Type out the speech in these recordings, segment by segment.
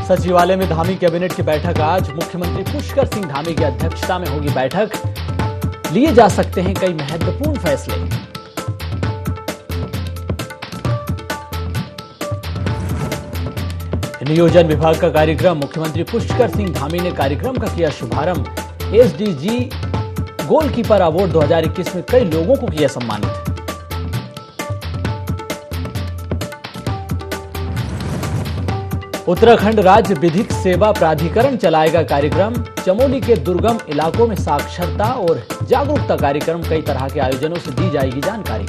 सचिवालय में धामी कैबिनेट की बैठक आज। मुख्यमंत्री पुष्कर सिंह धामी की अध्यक्षता में होगी बैठक। लिए जा सकते हैं कई महत्वपूर्ण फैसले। नियोजन विभाग का कार्यक्रम। मुख्यमंत्री पुष्कर सिंह धामी ने कार्यक्रम का किया शुभारंभ। एसडीजी गोलकीपर अवार्ड 2021 में कई लोगों को किया सम्मानित। उत्तराखंड राज्य विधिक सेवा प्राधिकरण चलाएगा कार्यक्रम। चमोली के दुर्गम इलाकों में साक्षरता और जागरूकता कार्यक्रम, कई तरह के आयोजनों से दी जाएगी जानकारी।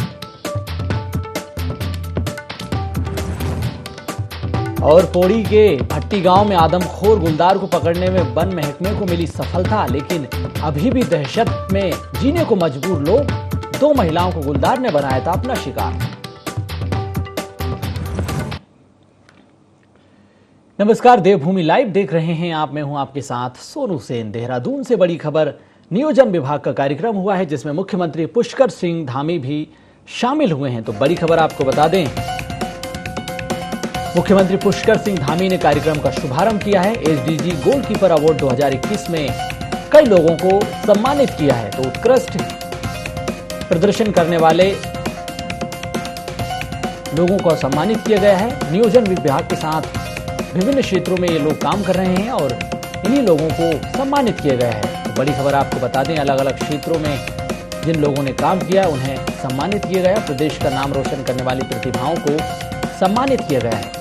और पौड़ी के भट्टी गांव में आदमखोर गुलदार को पकड़ने में वन महकमे को मिली सफलता, लेकिन अभी भी दहशत में जीने को मजबूर लोग। 2 महिलाओं को गुलदार ने बनाया था अपना शिकार। नमस्कार, देवभूमि लाइव देख रहे हैं आप। मैं हूं आपके साथ सोनू सेन। देहरादून से बड़ी खबर। नियोजन विभाग का कार्यक्रम हुआ है जिसमें मुख्यमंत्री पुष्कर सिंह धामी भी शामिल हुए हैं। तो बड़ी खबर आपको बता दें, मुख्यमंत्री पुष्कर सिंह धामी ने कार्यक्रम का शुभारंभ किया है। एसडीजी गोलकीपर अवार्ड 2021 में कई लोगों को सम्मानित किया है। तो उत्कृष्ट प्रदर्शन करने वाले लोगों को सम्मानित किया गया है। नियोजन विभाग के साथ विभिन्न क्षेत्रों में ये लोग काम कर रहे हैं और इन्हीं लोगों को सम्मानित किया गया है। तो बड़ी खबर आपको बता दें, अलग अलग क्षेत्रों में जिन लोगों ने काम किया उन्हें सम्मानित किया गया। प्रदेश का नाम रोशन करने वाली प्रतिभाओं को सम्मानित किया गया है।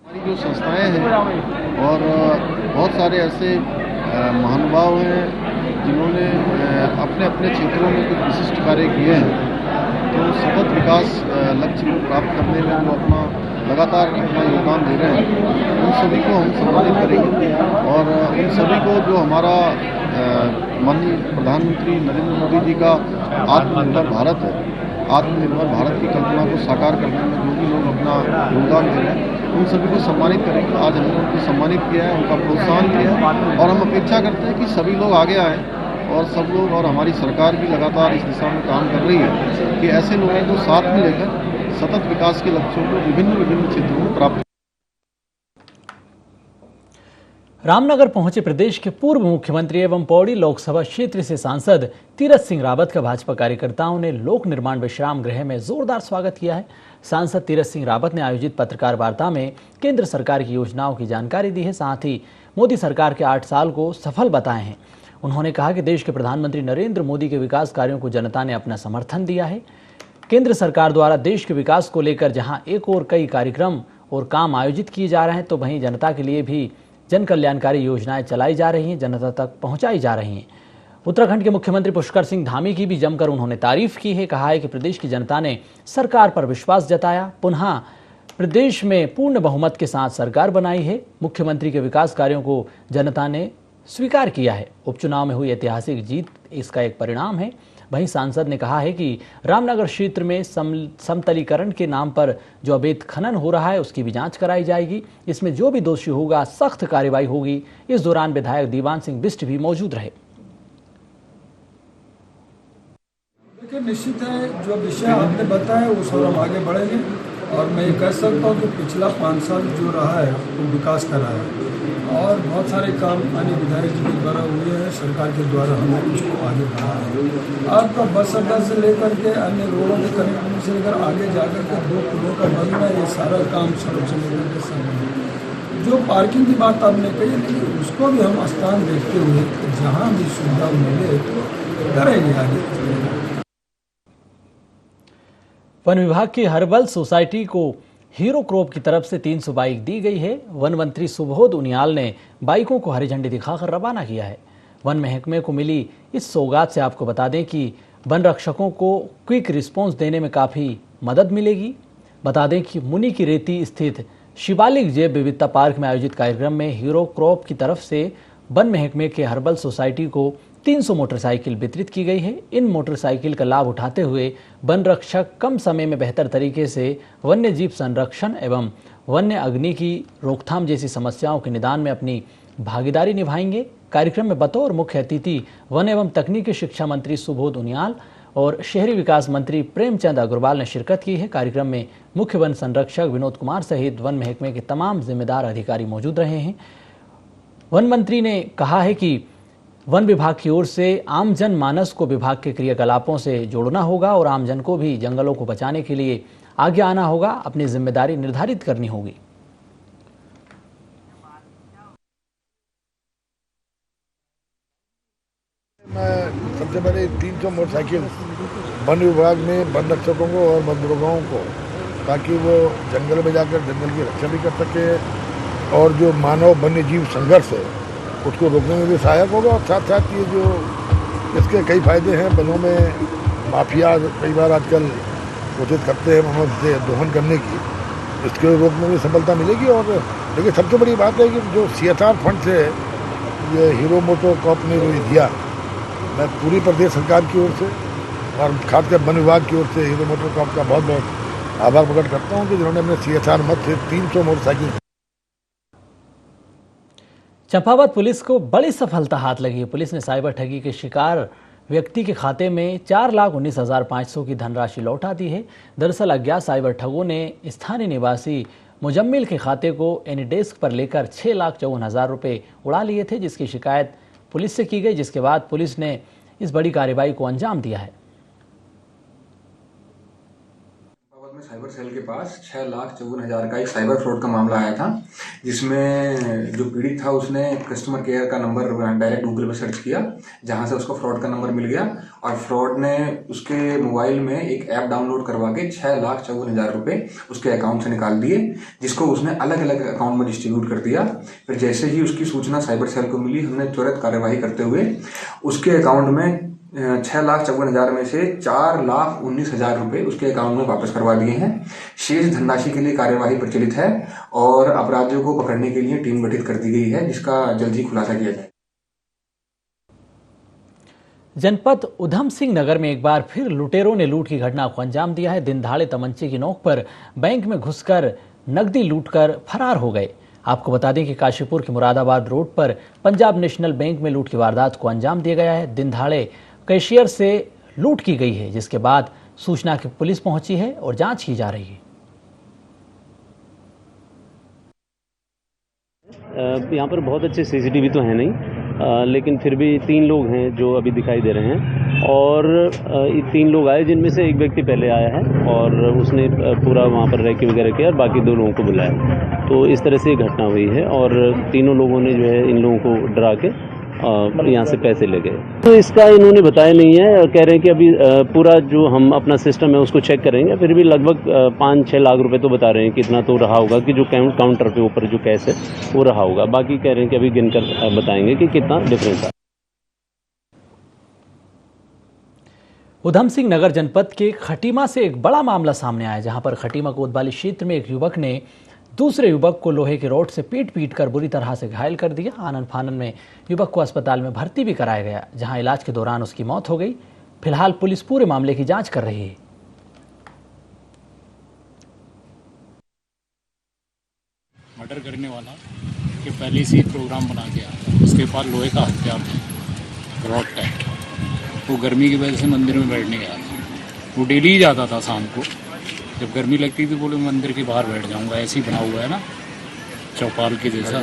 हमारी जो संस्थाएं हैं और बहुत सारे ऐसे महानुभाव हैं जिन्होंने अपने अपने क्षेत्रों में कुछ विशिष्ट कार्य किए हैं, तो सतत विकास लक्ष्य को प्राप्त करने में वो अपना लगातार अपना योगदान दे रहे हैं। उन सभी को हम सम्मानित करेंगे और उन सभी को जो हमारा माननीय प्रधानमंत्री नरेंद्र मोदी जी का आत्मनिर्भर भारत है, आत्मनिर्भर भारत की कल्पना को साकार करने में जो भी लोग अपना योगदान दे रहे हैं, उन सभी को सम्मानित करेंगे। आज हमने उनको सम्मानित किया है, उनका प्रोत्साहन किया है और हम अपेक्षा करते हैं कि सभी लोग आगे आएँ और सब लोग, और हमारी सरकार भी लगातार इस दिशा में काम कर रही है कि ऐसे लोगों को साथ में लेकर सतत विकास के लक्ष्यों को विभिन्न क्षेत्रों में प्राप्त। रामनगर पहुंचे प्रदेश के पूर्व मुख्यमंत्री एवं पौड़ी लोकसभा क्षेत्र से सांसद तीरथ सिंह रावत का भाजपा कार्यकर्ताओं ने लोक निर्माण विश्राम गृह में जोरदार स्वागत किया है। सांसद तीरथ सिंह रावत ने आयोजित पत्रकार वार्ता में केंद्र सरकार की योजनाओं की जानकारी दी है, साथ ही मोदी सरकार के 8 साल को सफल बताए हैं। उन्होंने कहा कि देश के प्रधानमंत्री नरेंद्र मोदी के विकास कार्यों को जनता ने अपना समर्थन दिया है। केंद्र सरकार द्वारा देश के विकास को लेकर जहां एक और कई कार्यक्रम और काम आयोजित किए जा रहे हैं, तो वहीं जनता के लिए भी जन कल्याणकारी योजनाएं चलाई जा रही हैं, जनता तक पहुंचाई जा रही हैं। उत्तराखंड के मुख्यमंत्री पुष्कर सिंह धामी की भी जमकर उन्होंने तारीफ की है। कहा है कि प्रदेश की जनता ने सरकार पर विश्वास जताया, पुनः प्रदेश में पूर्ण बहुमत के साथ सरकार बनाई है। मुख्यमंत्री के विकास कार्यों को जनता ने स्वीकार किया है। उपचुनाव में हुई ऐतिहासिक जीत इसका एक परिणाम है। वहीं सांसद ने कहा है कि रामनगर क्षेत्र में समतलीकरण के नाम पर जो अवैध खनन हो रहा है उसकी भी जांच कराई जाएगी। इसमें जो भी दोषी होगा सख्त कार्रवाई होगी। इस दौरान विधायक दीवान सिंह बिष्ट भी मौजूद रहे। देखिए, निश्चित है जो विषय आपने बताया उस और हम आगे बढ़ेंगे और मैं ये कह सकता हूँ कि पिछला 5 साल जो रहा है वो विकास का रहा है और बहुत सारे काम अन्य विधायक जी के द्वारा हुए हैं, सरकार के द्वारा हमने उसको आगे बढ़ाया है। अब तो बस अड्डा से लेकर के अन्य रोडों के कनेक्टिविटी से लेकर आगे जाकर के 2 पुलों का बनना, ये सारा काम सड़क से लेकर के समय। जो पार्किंग की बात आपने कही, लेकिन उसको भी हम स्थान देखते हुए जहाँ भी सुविधा मिले तो करेंगे आगे। वन विभाग की हर्बल सोसाइटी को हीरो क्रॉप की तरफ से 300 बाइक दी गई है। वन मंत्री सुबोध उनियाल ने बाइकों को हरी झंडी दिखाकर रवाना किया है। वन महकमे को मिली इस सौगात से आपको बता दें कि वन रक्षकों को क्विक रिस्पांस देने में काफ़ी मदद मिलेगी। बता दें कि मुनि की रेती स्थित शिवालिक जैव विविधता पार्क में आयोजित कार्यक्रम में हीरो क्रॉप की तरफ से वन महकमे के हर्बल सोसाइटी को 300 मोटरसाइकिल वितरित की गई है। इन मोटरसाइकिल का लाभ उठाते हुए वन रक्षक कम समय में बेहतर तरीके से वन्य जीव संरक्षण एवं वन्य अग्नि की रोकथाम जैसी समस्याओं के निदान में अपनी भागीदारी निभाएंगे। कार्यक्रम में बतौर मुख्य अतिथि वन एवं तकनीकी शिक्षा मंत्री सुबोध उनियाल और शहरी विकास मंत्री प्रेमचंद अग्रवाल ने शिरकत की है। कार्यक्रम में मुख्य वन संरक्षक विनोद कुमार सहित वन महकमे के तमाम जिम्मेदार अधिकारी मौजूद रहे हैं। वन मंत्री ने कहा है कि वन विभाग की ओर से आम जन मानस को विभाग के क्रियाकलापों से जोड़ना होगा और आमजन को भी जंगलों को बचाने के लिए आगे आना होगा, अपनी जिम्मेदारी निर्धारित करनी होगी। मैं सबसे पहले 300 मोटरसाइकिल वन विभाग में वन रक्षकों को और मजदूरों को, ताकि वो जंगल में जाकर जंगल की रक्षा भी कर सके और जो मानव वन्य जीव संघर्ष है उसको रोकने में भी सहायक होगा। और साथ साथ ये जो इसके कई फायदे हैं, वनों में माफिया कई बार आजकल कोशिश करते हैं वनों से दोहन करने की, इसके रोकने में सफलता मिलेगी। और लेकिन सबसे बड़ी बात है कि जो CSR फंड से ये हीरो मोटो कॉर्प ने जो दिया, मैं पूरी प्रदेश सरकार की ओर से और खासकर वन विभाग की ओर से हीरो मोटो कॉर्प का बहुत बहुत आभार प्रकट करता हूँ कि जिन्होंने अपने CSR मद से 300 मोटरसाइकिल। चंपावत पुलिस को बड़ी सफलता हाथ लगी है। पुलिस ने साइबर ठगी के शिकार व्यक्ति के खाते में 4,19,500 की धनराशि लौटा दी है। दरअसल अज्ञात साइबर ठगों ने स्थानीय निवासी मुजम्मिल के खाते को एनीडेस्क पर लेकर 6,54,000 रुपये उड़ा लिए थे, जिसकी शिकायत पुलिस से की गई, जिसके बाद पुलिस ने इस बड़ी कार्रवाई को अंजाम दिया है। साइबर सेल के पास 6,54,000 का एक साइबर फ्रॉड का मामला आया था, जिसमें जो पीड़ित था उसने कस्टमर केयर का नंबर डायरेक्ट गूगल पे सर्च किया, जहां से उसको फ्रॉड का नंबर मिल गया और फ्रॉड ने उसके मोबाइल में एक ऐप डाउनलोड करवा के 6,54,000 रुपये उसके अकाउंट से निकाल दिए, जिसको उसने अलग अलग अकाउंट में डिस्ट्रीब्यूट कर दिया। फिर जैसे ही उसकी सूचना साइबर सेल को मिली, हमने त्वरित कार्यवाही करते हुए उसके अकाउंट में 6,54,000 में से 4,19,000 रुपये उसके अकाउंट में वापस करवा दिए हैं। शेष धनराशि के लिए कार्यवाही प्रचलित है और अपराधियों को पकड़ने के लिए टीम गठित कर दी गई है, जिसका जल्द ही खुलासा किया जाए। जनपद उधम सिंह नगर में एक बार फिर लुटेरों ने लूट की घटना को अंजाम दिया है। दिन दहाड़े तमंचे की नोक पर बैंक में घुसकर नकदी लूटकर फरार हो गए। आपको बता दें कि काशीपुर के मुरादाबाद रोड पर पंजाब नेशनल बैंक में लूट की वारदात को अंजाम दिया गया है। दिन दहाड़े कैशियर से लूट की गई है, जिसके बाद सूचना की पुलिस पहुंची है और जांच की जा रही है। यहाँ पर बहुत अच्छे CCTV तो है नहीं, लेकिन फिर भी 3 लोग हैं जो अभी दिखाई दे रहे हैं और ये 3 लोग आए, जिनमें से एक व्यक्ति पहले आया है और उसने पूरा वहाँ पर रैकी वगैरह किया और बाकी 2 लोगों को बुलाया। तो इस तरह से घटना हुई है और तीनों लोगों ने जो है इन लोगों को डरा के यहाँ से पैसे ले गए। तो इसका इन्होंने बताया नहीं है और कह रहे हैं कि अभी पूरा जो हम अपना सिस्टम है उसको चेक करेंगे। फिर भी लगभग 5-6 लाख रुपए तो बता रहे हैं कि इतना तो रहा होगा कि जो काउंटर पे ऊपर जो कैश है वो रहा होगा। बाकी कह रहे हैं कि अभी गिनकर बताएंगे कि कितना डिफरेंस है। उधम सिंह नगर जनपद के खटीमा से एक बड़ा मामला सामने आया, जहां पर खटीमा कोतवाली क्षेत्र में एक युवक ने दूसरे युवक को लोहे के रॉड से पीट कर बुरी तरह से घायल कर दिया। आनन फानन में युवक को अस्पताल में भर्ती भी कराया गया, जहां इलाज के दौरान उसकी मौत हो गई। फिलहाल पुलिस पूरे मामले की जांच कर रही है। मर्डर करने वाला कि पहले से प्रोग्राम बना के आया, उसके पास लोहे का हथियार रॉड टाइप, वो गर्मी की वजह से मंदिर में बैठने गया। वो डेली ही जाता था शाम को, जब गर्मी लगती थी बोले मंदिर के बाहर बैठ जाऊंगा। ऐसे ही बना हुआ है ना चौपाल के जैसा,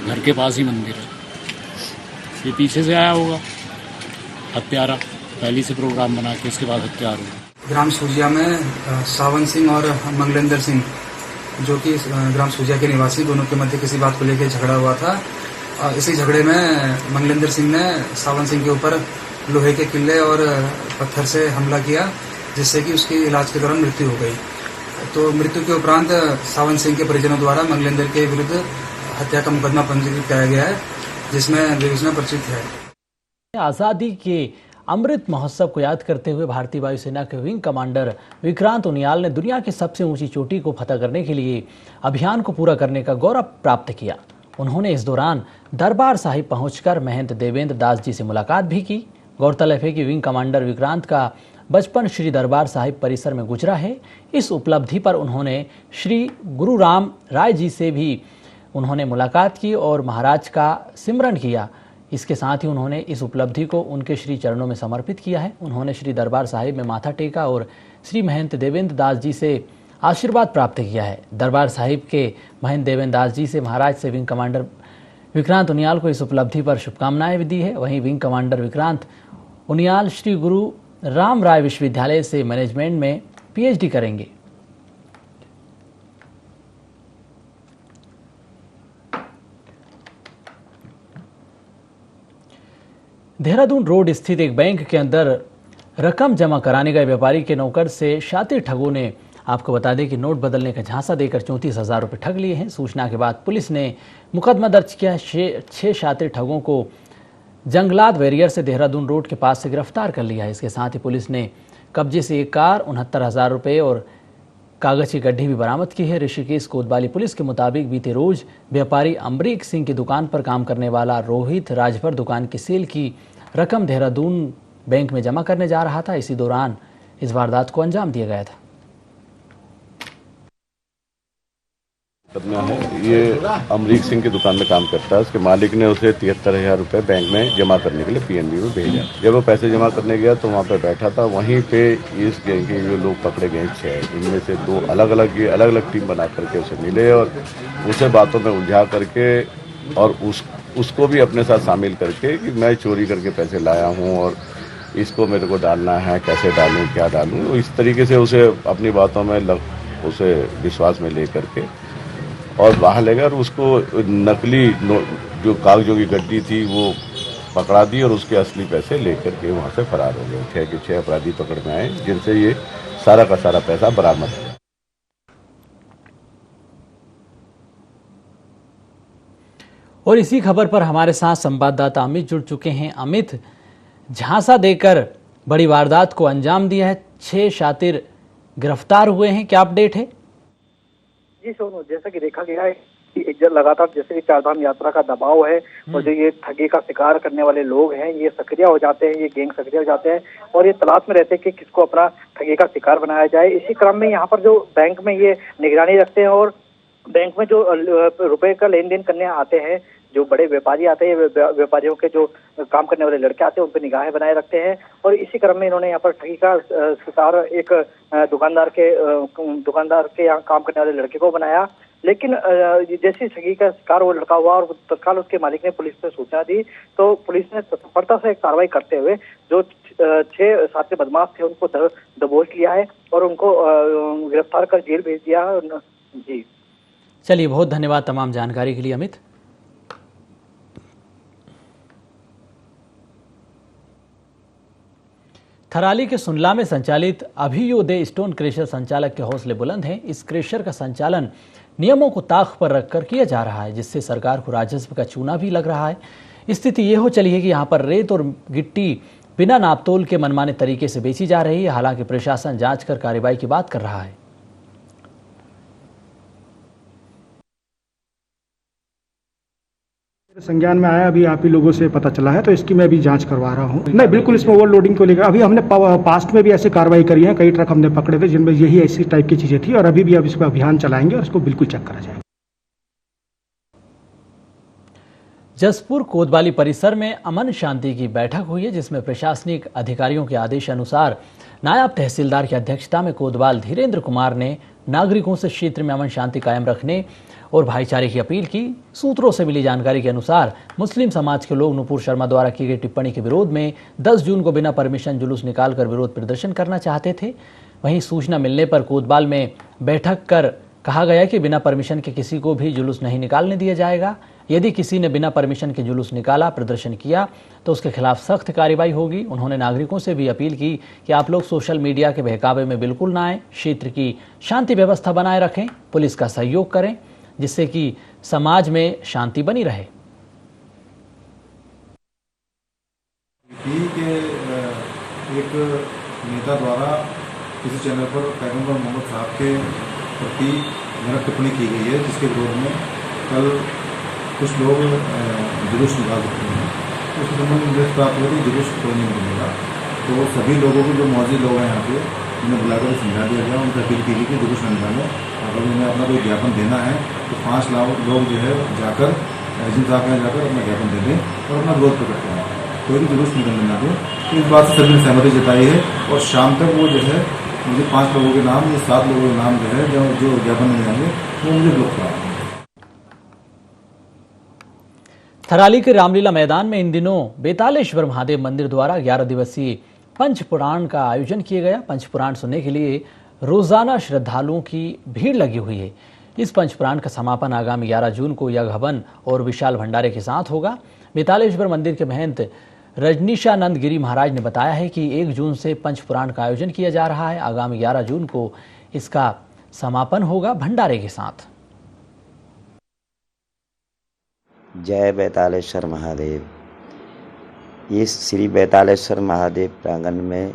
घर के पास ही मंदिर है। ये पीछे से आया होगा हत्यारा, पहले से प्रोग्राम बना के उसके बाद हत्यार हुआ। ग्राम सूजिया में सावन सिंह और मंगलेंद्र सिंह, जो कि ग्राम सूजिया के निवासी, दोनों के मध्य किसी बात को लेकर झगड़ा हुआ था। इसी झगड़े में मंगलेंद्र सिंह ने सावन सिंह के ऊपर लोहे के किल्ले और पत्थर से हमला किया, जिससे कि उसकी इलाज के दौरान मृत्यु हो गई। तो मृत्यु के उपरांत सावन सिंह के परिजनों द्वारा मंगलेंद्र के विरुद्ध हत्या का मुकदमा पंजीकृत किया गया है, जिसमें विवेचना प्रचलित है। आजादी के अमृत महोत्सव को याद करते हुए भारतीय वायुसेना के विंग कमांडर विक्रांत उनियाल ने दुनिया की सबसे ऊंची चोटी को फतह करने के लिए अभियान को पूरा करने का गौरव प्राप्त किया। उन्होंने इस दौरान दरबार साहिब पहुंचकर महंत देवेंद्र दास जी से मुलाकात भी की। गौरतलब है कि विंग कमांडर विक्रांत का बचपन श्री दरबार साहिब परिसर में गुजरा है। इस उपलब्धि पर उन्होंने श्री गुरु राम राय जी से भी उन्होंने मुलाकात की और महाराज का सिमरन किया। इसके साथ ही उन्होंने इस उपलब्धि को उनके श्री चरणों में समर्पित किया है। उन्होंने श्री दरबार साहिब में माथा टेका और श्री महंत देवेंद्र दास जी से आशीर्वाद प्राप्त किया है। दरबार साहिब के महंत देवेंद्र दास जी से महाराज से विंग कमांडर विक्रांत उनियाल को इस उपलब्धि पर शुभकामनाएं भी दी है। वहीं विंग कमांडर विक्रांत उनियाल श्री गुरु राम राय विश्वविद्यालय से मैनेजमेंट में पीएचडी करेंगे। देहरादून रोड स्थित एक बैंक के अंदर रकम जमा कराने गए व्यापारी के नौकर से शातिर ठगों ने, आपको बता दें कि नोट बदलने का झांसा देकर 34,000 रुपये ठग लिए हैं। सूचना के बाद पुलिस ने मुकदमा दर्ज किया। 6 शातिर ठगों को जंगलात बैरियर से देहरादून रोड के पास से गिरफ्तार कर लिया है। इसके साथ ही पुलिस ने कब्जे से एक कार, 69,000 रुपये और कागज की गड्ढी भी बरामद की है। ऋषिकेश कोतवाली पुलिस के मुताबिक बीते रोज व्यापारी अमरीक सिंह की दुकान पर काम करने वाला रोहित राजभर दुकान की सेल की रकम देहरादून बैंक में जमा करने जा रहा था। इसी दौरान इस वारदात को अंजाम दिया गया था। है ये अमरीक सिंह की दुकान में काम करता है। उसके मालिक ने उसे 73,000 रुपये बैंक में जमा करने के लिए पीएनबी में भेजा। जब वो पैसे जमा करने गया तो वहाँ पे बैठा था। वहीं पे इस गैंग के जो लोग पकड़े गए 6, इनमें से 2 अलग अलग टीम बना करके उसे मिले और उसे बातों में उलझा करके और उसको भी अपने साथ शामिल करके कि मैं चोरी करके पैसे लाया हूँ और इसको मेरे को डालना है, कैसे डालूँ, क्या डालूँ, इस तरीके से उसे अपनी बातों में उसे विश्वास में ले करके और बाहर ले गया और उसको नकली जो कागजों की गड्डी थी वो पकड़ा दी और उसके असली पैसे लेकर के वहाँ से फरार हो गए। 6 के 6 अपराधी पकड़ में आए जिनसे ये सारा का सारा पैसा बरामद हुआ। और इसी खबर पर हमारे साथ संवाददाता अमित जुड़ चुके हैं। अमित, झांसा देकर बड़ी वारदात को अंजाम दिया है, 6 शातिर गिरफ्तार हुए हैं, क्या अपडेट है? जी सोनू, जैसा कि देखा गया है कि लगातार जैसे कि चारधाम यात्रा का दबाव है और जो ये ठगी का शिकार करने वाले लोग हैं ये सक्रिय हो जाते हैं, ये गैंग सक्रिय हो जाते हैं और ये तलाश में रहते हैं कि किसको अपना ठगी का शिकार बनाया जाए। इसी क्रम में यहाँ पर जो बैंक में ये निगरानी रखते हैं और बैंक में जो रुपए का लेन देन करने आते हैं, जो बड़े व्यापारी आते हैं, व्यापारियों के जो काम करने वाले लड़के आते हैं उन पर निगाहें बनाए रखते हैं और इसी क्रम में इन्होंने यहाँ पर ठगी का शिकार एक दुकानदार के यहाँ काम करने वाले लड़के को बनाया। लेकिन जैसे ठगी का शिकार वो लड़का हुआ और तत्काल उसके मालिक ने पुलिस को सूचना दी तो पुलिस ने तत्परता से कार्रवाई करते हुए जो 6 साथी बदमाश थे उनको दबोच लिया है और उनको गिरफ्तार कर जेल भेज दिया है। जी चलिए, बहुत धन्यवाद तमाम जानकारी के लिए अमित। थराली के सुनला में संचालित अभियोदय स्टोन क्रेशर संचालक के हौसले बुलंद हैं। इस क्रेशर का संचालन नियमों को ताक पर रखकर किया जा रहा है, जिससे सरकार को राजस्व का चूना भी लग रहा है। स्थिति ये हो चली है कि यहाँ पर रेत और गिट्टी बिना नापतोल के मनमाने तरीके से बेची जा रही है। हालांकि प्रशासन जांच कर कार्रवाई की बात कर रहा है। संज्ञान में आया, अभी आप ही लोगों से पता चला है तो इसकी मैं भी जांच करवा रहा हूँ। नहीं, बिल्कुल इसमें ओवर लोडिंग को लेकर अभी हमने पास्ट में भी ऐसे कार्रवाई करी है, कई ट्रक हमने पकड़े थे जिनमें यही ऐसी टाइप की चीजें थी और अभी भी अब इसको अभियान चलाएंगे और इसको बिल्कुल चेक करा जाएगा। जसपुर कोतवाली परिसर में अमन शांति की बैठक हुई है, जिसमें प्रशासनिक अधिकारियों के आदेश अनुसार नायब तहसीलदार की अध्यक्षता में कोतवाल धीरेन्द्र कुमार ने नागरिकों से क्षेत्र में अमन शांति कायम रखने और भाईचारे की अपील की। सूत्रों से मिली जानकारी के अनुसार मुस्लिम समाज के लोग नुपुर शर्मा द्वारा की गई टिप्पणी के विरोध में 10 जून को बिना परमिशन जुलूस निकालकर विरोध प्रदर्शन करना चाहते थे। वहीं सूचना मिलने पर कोतवाल में बैठक कर कहा गया कि बिना परमिशन के किसी को भी जुलूस नहीं निकालने दिया जाएगा। यदि किसी ने बिना परमिशन के जुलूस निकाला, प्रदर्शन किया तो उसके खिलाफ सख्त कार्रवाई होगी। उन्होंने नागरिकों से भी अपील की कि आप लोग सोशल मीडिया के बहकावे में बिल्कुल ना आए, क्षेत्र की शांति व्यवस्था बनाए रखें, पुलिस का सहयोग करें, जिससे कि समाज में शांति बनी रहे। एक नेता द्वारा किसी चैनल पर पैगंबर मोहम्मद साहब के प्रति गलत टिप्पणी की गई है, जिसके विरोध में कल कुछ लोग जुलूस निकाल सकते हैं। उसके संबंध में निर्देश प्राप्त हुआ कि जुलूस कोई नहीं मिलेगा। तो सभी लोगों को जो मौजूद लोग हैं यहाँ पे उन्हें बुलाकर समझा दिया गया, उनसे अपील की गई कि जुलूस न निकालें। अगर उन्हें अपना कोई ज्ञापन देना है तो 5 लाख लोग जो है जाकर एसडीएम साहब यहाँ जाकर अपना ज्ञापन दे दें और अपना विरोध प्रकट करें, कोई भी जुलूस निकलने ना दें। तो इस बात से सभी ने सहमति जताई है और शाम तक वो जो है मुझे 5 लोगों के नाम या 7 लोगों के नाम जो है जो ज्ञापन में जाएंगे वो मुझे ब्लॉक करा। थराली के रामलीला मैदान में इन दिनों बेतालेश्वर महादेव मंदिर द्वारा 11 दिवसीय पंचपुराण का आयोजन किया गया। पंचपुराण सुनने के लिए रोजाना श्रद्धालुओं की भीड़ लगी हुई है। इस पंचपुराण का समापन आगामी 11 जून को यज्ञ हवन और विशाल भंडारे के साथ होगा। बेतालेश्वर मंदिर के महंत रजनीशानंद गिरी महाराज ने बताया है कि 1 जून से पंचपुराण का आयोजन किया जा रहा है। आगामी 11 जून को इसका समापन होगा भंडारे के साथ। जय बेतालेश्वर महादेव। इस श्री बेतालेश्वर महादेव प्रांगण में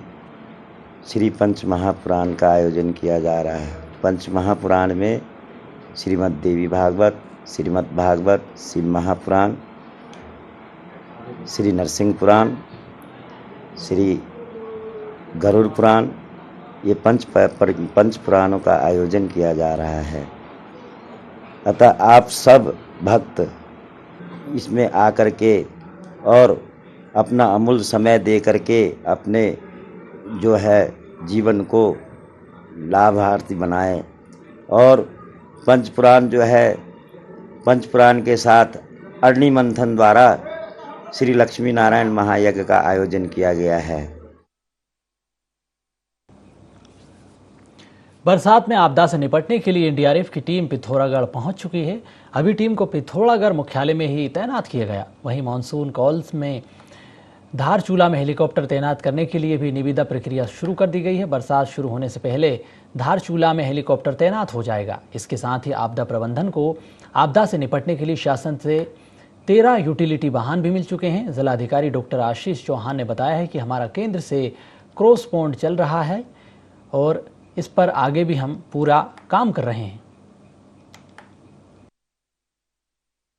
श्री पंच महापुराण का आयोजन किया जा रहा है। पंच महापुराण में श्रीमद् देवी भागवत, श्रीमद् भागवत, शिव महापुराण, श्री नरसिंह पुराण, श्री गरुड़ पुराण, ये पंच पुराणों का आयोजन किया जा रहा है। अतः आप सब भक्त इसमें आकर के और अपना अमूल्य समय दे करके अपने जो है जीवन को लाभार्थी बनाएं और पंचपुराण जो है पंचपुराण के साथ अग्नि मंथन द्वारा श्री लक्ष्मी नारायण महायज्ञ का आयोजन किया गया है। बरसात में आपदा से निपटने के लिए एनडीआरएफ की टीम पिथौरागढ़ पहुंच चुकी है। अभी टीम को पिथौरागढ़ मुख्यालय में ही तैनात किया गया। वहीं मानसून कॉल्स में धारचूला में हेलीकॉप्टर तैनात करने के लिए भी निविदा प्रक्रिया शुरू कर दी गई है। बरसात शुरू होने से पहले धारचूला में हेलीकॉप्टर तैनात हो जाएगा। इसके साथ ही आपदा प्रबंधन को आपदा से निपटने के लिए शासन से 13 यूटिलिटी वाहन भी मिल चुके हैं। जिलाधिकारी डॉक्टर आशीष चौहान ने बताया है कि हमारा केंद्र से क्रॉसपॉन्ड चल रहा है और इस पर आगे भी हम पूरा काम कर रहे हैं।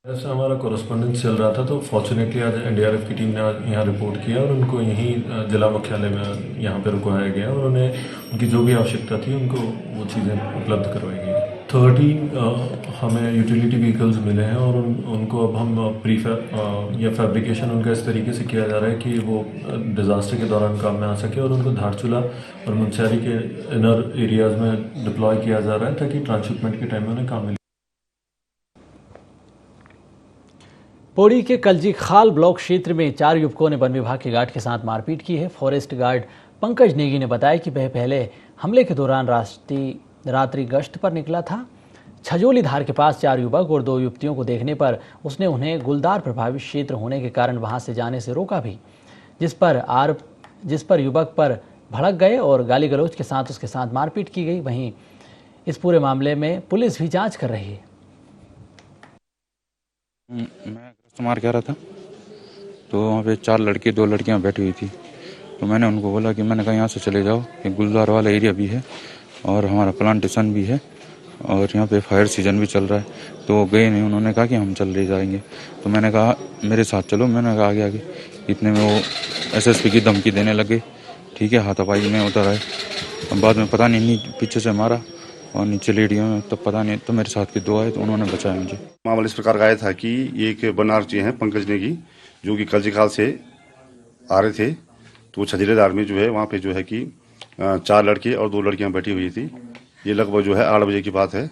ऐसा हमारा कोरेस्पॉन्डेंस चल रहा था, तो फॉर्चुनेटली आज एनडीआरएफ की टीम ने यहाँ रिपोर्ट किया और उनको यहीं जिला मुख्यालय में यहाँ पे रुकवाया गया और उन्हें उनकी जो भी आवश्यकता थी उनको वो चीज़ें उपलब्ध करवाई गई। 13 हमें यूटिलिटी व्हीकल्स मिले हैं और उनको अब हम प्रीफैब या फैब्रिकेशन उनका इस तरीके से किया जा रहा है कि वो डिज़ास्टर के दौरान काम में आ सके और उनको धारचूला और मुंशियारी के इनर एरियाज़ में डिप्लॉय किया जा रहा है ताकि ट्रांसशिपमेंट के टाइम में उन्हें काम मिले। पौड़ी के कलजी खाल ब्लॉक क्षेत्र में 4 युवकों ने वन विभाग के गार्ड के साथ मारपीट की है। फॉरेस्ट गार्ड पंकज नेगी ने बताया कि वह पहले हमले के दौरान रात्रि गश्त पर निकला था। छजोली धार के पास 4 युवक और 2 युवतियों को देखने पर उसने उन्हें गुलदार प्रभावित क्षेत्र होने के कारण वहां से जाने से रोका भी, जिस पर युवक पर भड़क गए और गाली गलौज के साथ उसके साथ मारपीट की गई। वहीं इस पूरे मामले में पुलिस भी जांच कर रही है। मैं मार कह रहा था तो वहाँ पे 4 लड़के 2 लड़कियाँ बैठी हुई थी, तो मैंने उनको बोला कि मैंने कहा यहाँ से चले जाओ, ये गुलदार वाला एरिया भी है और हमारा प्लांटेशन भी है और यहाँ पे फायर सीजन भी चल रहा है। तो गए नहीं, उन्होंने कहा कि हम चले जाएंगे। तो मैंने कहा मेरे साथ चलो, मैंने कहा आगे आगे। इतने में वो एसएसपी की धमकी देने लगे, ठीक है, हाथापाई में उतर आए। अब बाद में पता नहीं पीछे से मारा और नीचे लेडियों में तब पता नहीं, तो मेरे साथ के 2 आए तो उन्होंने बचाया मुझे। मामला इस प्रकार का आया था कि एक बनारसी हैं पंकज नेगी जो कि कलजी खाल से आ रहे थे, तो छजरेदार में जो है वहाँ पे जो है कि 4 लड़के और 2 लड़कियाँ बैठी हुई थी। ये लगभग जो है 8 बजे की बात है।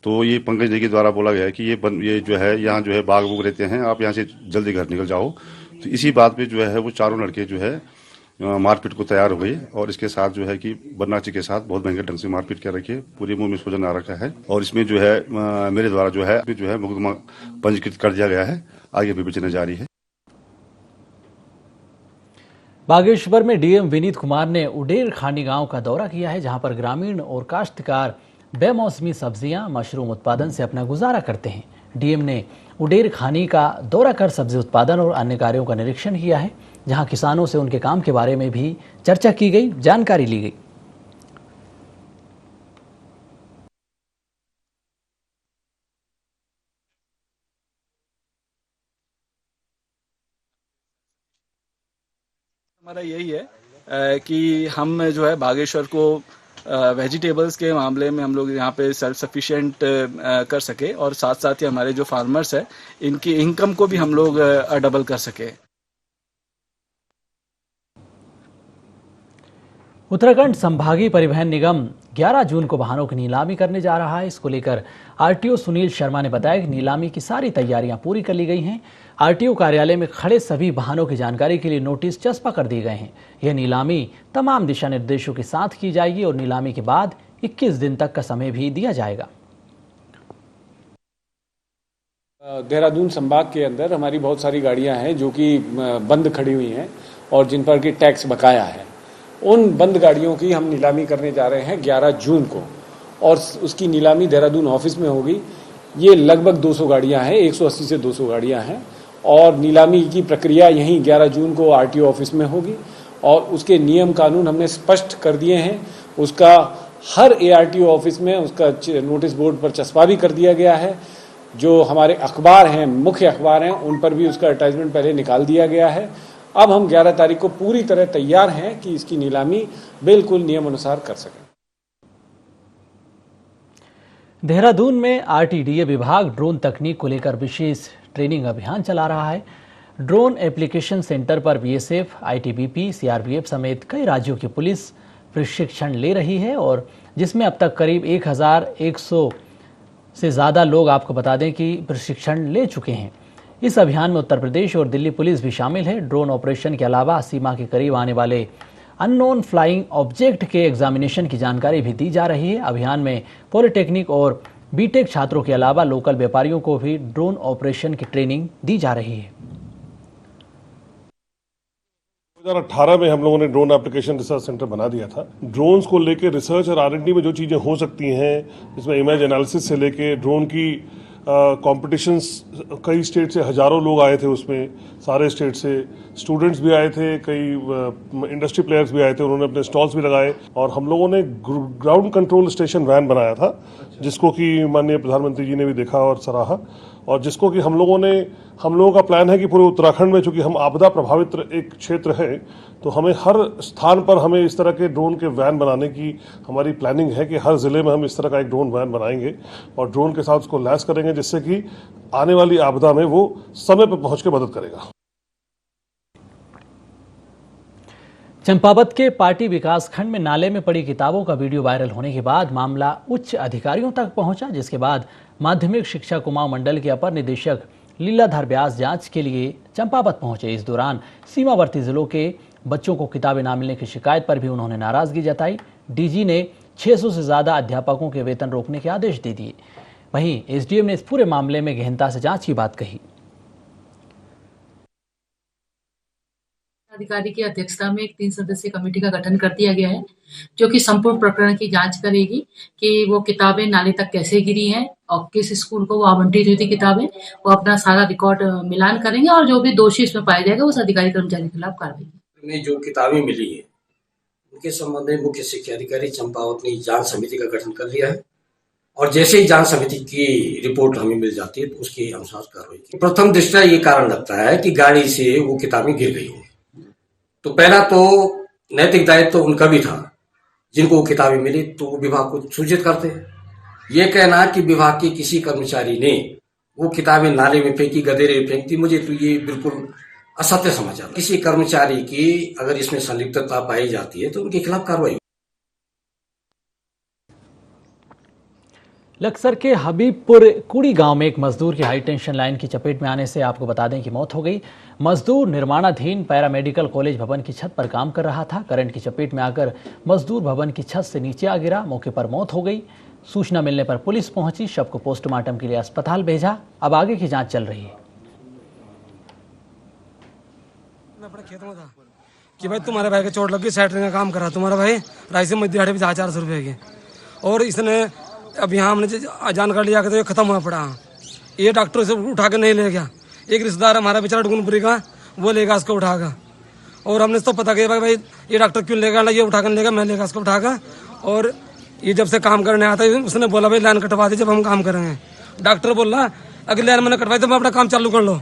तो ये पंकज नेगी द्वारा बोला गया है कि ये जो है यहाँ जो है बाग बूग रहते हैं, आप यहाँ से जल्दी घर निकल जाओ। तो इसी बात पे जो है वो चारों लड़के जो है मारपीट को तैयार हो गए और इसके साथ जो है कि बनारसी के साथ बहुत भयंकर ढंग से मारपीट कर रखी है, पूरे मुंह में सूजन आ रखा है और इसमें जो है मेरे द्वारा जो है मुकदमा पंजीकृत कर दिया गया है। आगे विवेचना जारी है। बागेश्वर में डीएम विनीत कुमार ने उडेर खानी गांव का दौरा किया है, जहां पर ग्रामीण और काश्तकार बेमौसमी सब्जियां मशरूम उत्पादन से अपना गुजारा करते हैं। डीएम ने उडेर खानी का दौरा कर सब्जी उत्पादन और अन्य कार्यों का निरीक्षण किया है, जहां किसानों से उनके काम के बारे में भी चर्चा की गई, जानकारी ली गई। हमारा यही है कि हम जो है बागेश्वर को वेजिटेबल्स के मामले में हम लोग यहाँ पे सेल्फ सफिशिएंट कर सके और साथ साथ ही हमारे जो फार्मर्स है इनकी इनकम को भी हम लोग डबल कर सके। उत्तराखंड संभागीय परिवहन निगम 11 जून को वाहनों की नीलामी करने जा रहा है। इसको लेकर आरटीओ सुनील शर्मा ने बताया कि नीलामी की सारी तैयारियां पूरी कर ली गई हैं। आरटीओ कार्यालय में खड़े सभी वाहनों की जानकारी के लिए नोटिस चस्पा कर दिए गए हैं। यह नीलामी तमाम दिशा निर्देशों के साथ की जाएगी और नीलामी के बाद 21 दिन तक का समय भी दिया जाएगा। देहरादून संभाग के अंदर हमारी बहुत सारी गाड़ियां हैं जो कि बंद खड़ी हुई हैं और जिन पर कि टैक्स बकाया है। उन बंद गाड़ियों की हम नीलामी करने जा रहे हैं 11 जून को और उसकी नीलामी देहरादून ऑफिस में होगी। ये लगभग 200 गाड़ियां हैं, 180 से 200 गाड़ियां हैं और नीलामी की प्रक्रिया यहीं 11 जून को आरटीओ ऑफिस में होगी और उसके नियम कानून हमने स्पष्ट कर दिए हैं। उसका हर एआरटीओ ऑफिस में उसका नोटिस बोर्ड पर चस्पा भी कर दिया गया है। जो हमारे अखबार हैं, मुख्य अखबार हैं, उन पर भी उसका एडवर्टाइजमेंट पहले निकाल दिया गया है। अब हम 11 तारीख को पूरी तरह तैयार हैं कि इसकी नीलामी बिल्कुल नियम अनुसार कर सकें। देहरादून में आरटीडीए विभाग ड्रोन तकनीक को लेकर विशेष ट्रेनिंग अभियान चला रहा है। ड्रोन एप्लीकेशन सेंटर पर बीएसएफ, आईटीबीपी, सीआरपीएफ समेत कई राज्यों की पुलिस प्रशिक्षण ले रही है और जिसमें अब तक करीब 1100 से ज़्यादा लोग आपको बता दें कि प्रशिक्षण ले चुके हैं। इस अभियान में उत्तर प्रदेश और दिल्ली पुलिस भी शामिल है। ड्रोन ऑपरेशन के अलावा सीमा के करीब आने वाले अननोन फ्लाइंग ऑब्जेक्ट के एग्जामिनेशन की जानकारी भी दी जा रही है। अभियान में पॉलिटेक्निक और बीटेक छात्रों के अलावा लोकल व्यापारियों को भी ड्रोन ऑपरेशन की ट्रेनिंग दी जा रही है। 2018 में हम लोगों ने ड्रोन एप्लीकेशन रिसर्च सेंटर बना दिया था। ड्रोन्स को लेकर रिसर्च और आर&डी में जो चीज़ें हो सकती हैं, इसमें इमेज एनालिसिस से लेके ड्रोन की कॉम्पिटिशन्स, कई स्टेट से हजारों लोग आए थे, उसमें सारे स्टेट से स्टूडेंट्स भी आए थे, कई इंडस्ट्री प्लेयर्स भी आए थे, उन्होंने अपने स्टॉल्स भी लगाए और हम लोगों ने ग्राउंड कंट्रोल स्टेशन वैन बनाया था जिसको कि माननीय प्रधानमंत्री जी ने भी देखा और सराहा और जिसको कि हम लोगों का प्लान है कि पूरे उत्तराखंड में, चूंकि हम आपदा प्रभावित एक क्षेत्र है, तो हमें हर स्थान पर हमें इस तरह के ड्रोन के वैन बनाने की हमारी प्लानिंग है कि हर जिले में हम इस तरह का एक ड्रोन वैन बनाएंगे और ड्रोन के साथ उसको लैस करेंगे जिससे कि आने वाली आपदा में वो समय पर पहुंच के मदद करेगा। चंपावत के पाटी विकास खंड में नाले में पड़ी किताबों का वीडियो वायरल होने के बाद मामला उच्च अधिकारियों तक पहुंचा, जिसके बाद माध्यमिक शिक्षा कुमाऊं मंडल के अपर निदेशक लीलाधर व्यास जांच के लिए चंपावत पहुंचे। इस दौरान सीमावर्ती जिलों के बच्चों को किताबें न मिलने की शिकायत पर भी उन्होंने नाराजगी जताई। डीजी ने 600 से ज्यादा अध्यापकों के वेतन रोकने के आदेश दे दिए। वहीं एसडीएम ने इस पूरे मामले में गहनता से जांच की बात कही। अधिकारी की अध्यक्षता में एक 3 सदस्यीय कमेटी का गठन कर दिया गया है जो कि संपूर्ण प्रकरण की जांच करेगी कि वो किताबें नाले तक कैसे गिरी हैं और किस स्कूल को वो आवंटित हुई थी किताबें। वो अपना सारा रिकॉर्ड मिलान करेंगे और जो भी दोषी इसमें पाया जाएगा उस अधिकारी कर्मचारी के खिलाफ कार्रवाई। में जो किताबें मिली है उनके संबंध में मुख्य शिक्षा अधिकारी चंपावत ने जांच समिति का गठन कर लिया है और जैसे ही जांच समिति की रिपोर्ट हमें मिल जाती है तो उसके अनुसार कार्रवाई की। प्रथम दृष्टया ये कारण लगता है कि गाड़ी से वो किताबें गिर गई होंगी। तो पहला तो नैतिक दायित्व तो उनका भी था, जिनको वो किताबें मिली तो वो विभाग को सूचित करते हैं। ये कहना कि विभाग के किसी कर्मचारी ने वो किताबें नाले में फेंकी, गदेरे में फेंकी, मुझे तो ये बिल्कुल असत्य समझ आता। किसी कर्मचारी की अगर इसमें संलिप्तता पाई जाती है तो उनके खिलाफ कार्रवाई। लक्सर के हबीबपुर कुड़ी गांव में एक मजदूर की हाई टेंशन लाइन की चपेट में आने से आपको बता दें कि मौत हो गई। मजदूर निर्माणाधीन पैरामेडिकल कॉलेज भवन की छत पर काम कर रहा था। करंट की चपेट में आकर मजदूर भवन की छत से नीचे आ गिरा। मौके पर मौत हो गई। सूचना मिलने पर पुलिस पहुंची, शव को पोस्टमार्टम के लिए अस्पताल भेजा। अब आगे की जांच चल रही है। मैं अपने खेत में था कि भाई तुम्हारे भाई के चोट लग गई, सेटरिंग का काम कर रहा तुम्हारा भाई राइस में दिहाड़ी में 400 रुपए की, और इसने अब यहाँ हमने जानकारी लिया कि तो ये खत्म हुआ पड़ा। ये डॉक्टर से उठा के नहीं ले गया। एक रिश्तेदार हमारा बेचारा डुगनपुरी का, वो लेगा उसको उठाकर, और हमने तो पता किया भाई ये डॉक्टर क्यों लेगा, ये उठा कर लेगा, मैं लेगा उसको उठाकर। और ये जब से काम करने आता है उसने बोला भाई लाइन कटवा दी, जब हम काम करेंगे। डॉक्टर बोल रहा अगर लाइन मैंने कटवाई तो मैं अपना काम चालू कर लो,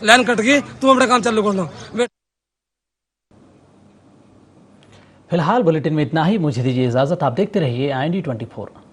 लाइन कट गई तुम अपना काम चालू कर लो। फिलहाल बुलेटिन में इतना ही। मुझे दीजिए इजाजत। आप देखते रहिए IND24।